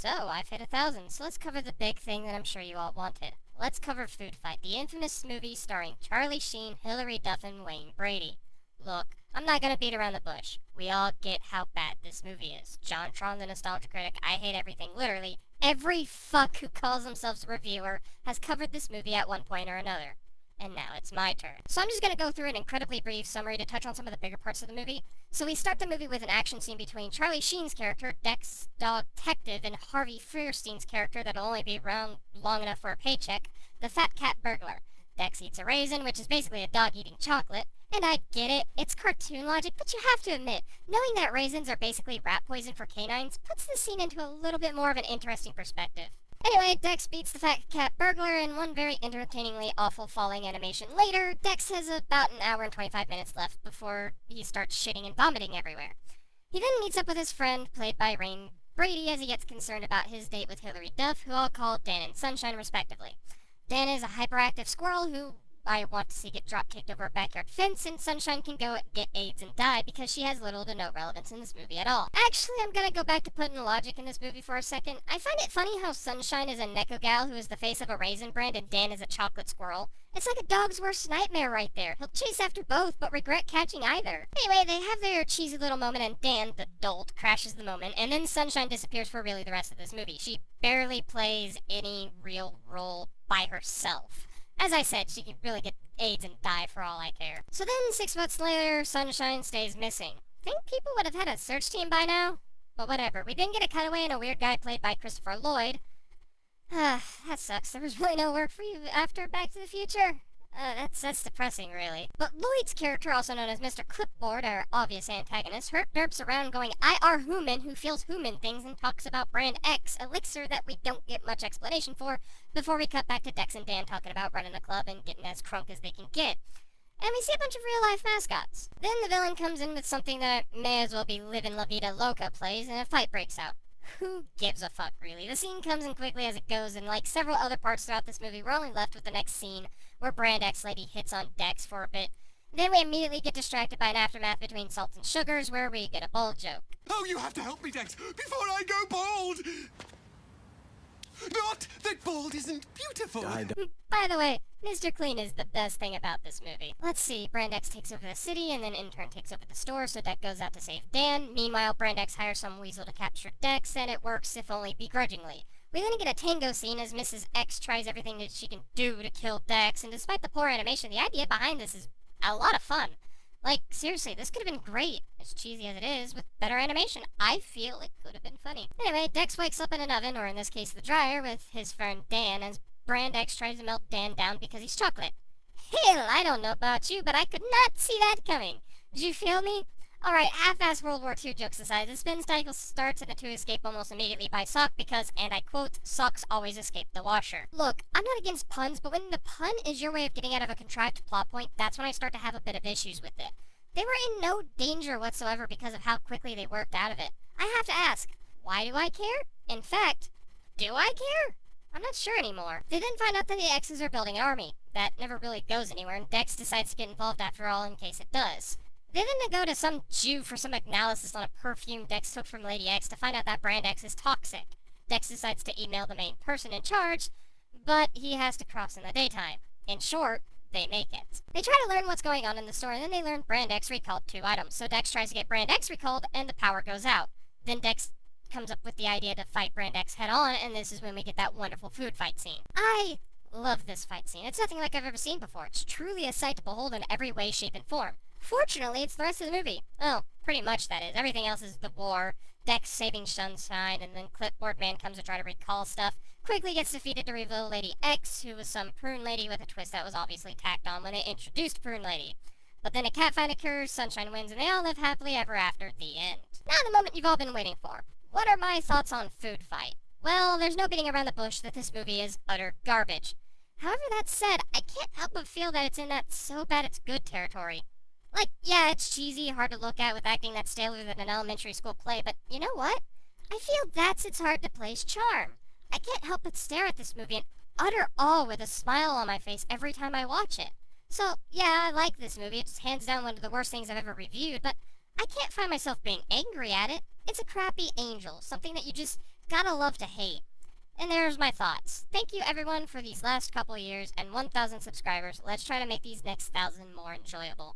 So, I've hit 1,000, so let's cover the big thing that I'm sure you all wanted. Let's cover Foodfight, the infamous movie starring Charlie Sheen, Hilary Duff, and Wayne Brady. Look, I'm not gonna beat around the bush. We all get how bad this movie is. John Tron, the nostalgia critic, I hate everything, literally. Every fuck who calls themselves a reviewer has covered this movie at one point or another. And now it's my turn. So I'm just gonna go through an incredibly brief summary to touch on some of the bigger parts of the movie. So we start the movie with an action scene between Charlie Sheen's character, Dex Dog Detective, and Harvey Fierstein's character that'll only be around long enough for a paycheck, the Fat Cat Burglar. Dex eats a raisin, which is basically a dog eating chocolate. And I get it, it's cartoon logic, but you have to admit, knowing that raisins are basically rat poison for canines puts the scene into a little bit more of an interesting perspective. Anyway, Dex beats the Fat Cat Burglar in one very entertainingly awful falling animation later. Dex has about an hour and 25 minutes left before he starts shitting and vomiting everywhere. He then meets up with his friend, played by Wayne Brady, as he gets concerned about his date with Hilary Duff, who I'll call Dan and Sunshine respectively. Dan is a hyperactive squirrel who I want to see get drop-kicked over a backyard fence, and Sunshine can go get AIDS and die because she has little to no relevance in this movie at all. Actually, I'm gonna go back to putting the logic in this movie for a second. I find it funny how Sunshine is a Neko gal who is the face of a raisin brand and Dan is a chocolate squirrel. It's like a dog's worst nightmare right there. He'll chase after both, but regret catching either. Anyway, they have their cheesy little moment and Dan, the dolt, crashes the moment, and then Sunshine disappears for really the rest of this movie. She barely plays any real role by herself. As I said, she could really get AIDS and die for all I care. So then, 6 months later, Sunshine stays missing. Think people would have had a search team by now? But whatever, we didn't get a cutaway and a weird guy played by Christopher Lloyd. That sucks. There was really no work for you after Back to the Future. That's depressing, really. But Lloyd's character, also known as Mr. Clipboard, our obvious antagonist, derps around going, I are human who feels human things and talks about brand X, elixir that we don't get much explanation for, before we cut back to Dex and Dan talking about running a club and getting as crunk as they can get. And we see a bunch of real-life mascots. Then the villain comes in with something that may as well be Livin' La Vida Loca plays, and a fight breaks out. Who gives a fuck, really? The scene comes in quickly as it goes, and like several other parts throughout this movie, we're only left with the next scene, where Brand X Lady hits on Dex for a bit. Then we immediately get distracted by an aftermath between Salt and Sugars, where we get a bald joke. Oh, you have to help me, Dex, before I go bald! Not that bald isn't beautiful! By the way, Mr. Clean is the best thing about this movie. Let's see, Brand X takes over the city, and then Intern takes over the store, so Dex goes out to save Dan. Meanwhile, Brand X hires some weasel to capture Dex, and it works, if only begrudgingly. We then get a tango scene as Mrs. X tries everything that she can do to kill Dex, and despite the poor animation, the idea behind this is a lot of fun. Like, seriously, this could have been great, as cheesy as it is, with better animation. I feel it could have been funny. Anyway, Dex wakes up in an oven, or in this case the dryer, with his friend Dan, as Brand X tries to melt Dan down because he's chocolate. Hell, I don't know about you, but I could not see that coming. Did you feel me? Alright, half-ass World War II jokes aside, the spin cycle starts and the two escape almost immediately by sock because, and I quote, socks always escape the washer. Look, I'm not against puns, but when the pun is your way of getting out of a contrived plot point, that's when I start to have a bit of issues with it. They were in no danger whatsoever because of how quickly they worked out of it. I have to ask, why do I care? In fact, do I care? I'm not sure anymore. They then find out that the X's are building an army. That never really goes anywhere, and Dex decides to get involved after all in case it does. They then go to some Jew for some analysis on a perfume Dex took from Lady X to find out that Brand X is toxic. Dex decides to email the main person in charge, but he has to cross in the daytime. In short, they make it. They try to learn what's going on in the store, and then they learn Brand X recalled 2 items. So Dex tries to get Brand X recalled, and the power goes out. Then Dex comes up with the idea to fight Brand X head on, and this is when we get that wonderful food fight scene. I love this fight scene. It's nothing like I've ever seen before. It's truly a sight to behold in every way, shape, and form. Fortunately, it's the rest of the movie. Well, pretty much that is. Everything else is the war, Dex saving Sunshine, and then Clipboard Man comes to try to recall stuff. Quickly gets defeated to reveal Lady X, who was some prune lady with a twist that was obviously tacked on when they introduced Prune Lady. But then a cat fight occurs, Sunshine wins, and they all live happily ever after. The end. Now the moment you've all been waiting for. What are my thoughts on Foodfight? Well, there's no beating around the bush that this movie is utter garbage. However, that said, I can't help but feel that it's in that so bad it's good territory. Like, yeah, it's cheesy, hard to look at with acting that's staler than an elementary school play, but you know what? I feel that's its hard-to-place charm. I can't help but stare at this movie in utter awe with a smile on my face every time I watch it. So, yeah, I like this movie. It's hands down one of the worst things I've ever reviewed, but I can't find myself being angry at it. It's a crappy angel, something that you just Gotta love to hate. And there's my thoughts. Thank you everyone for these last couple years and 1,000 subscribers. Let's try to make these next 1,000 more enjoyable.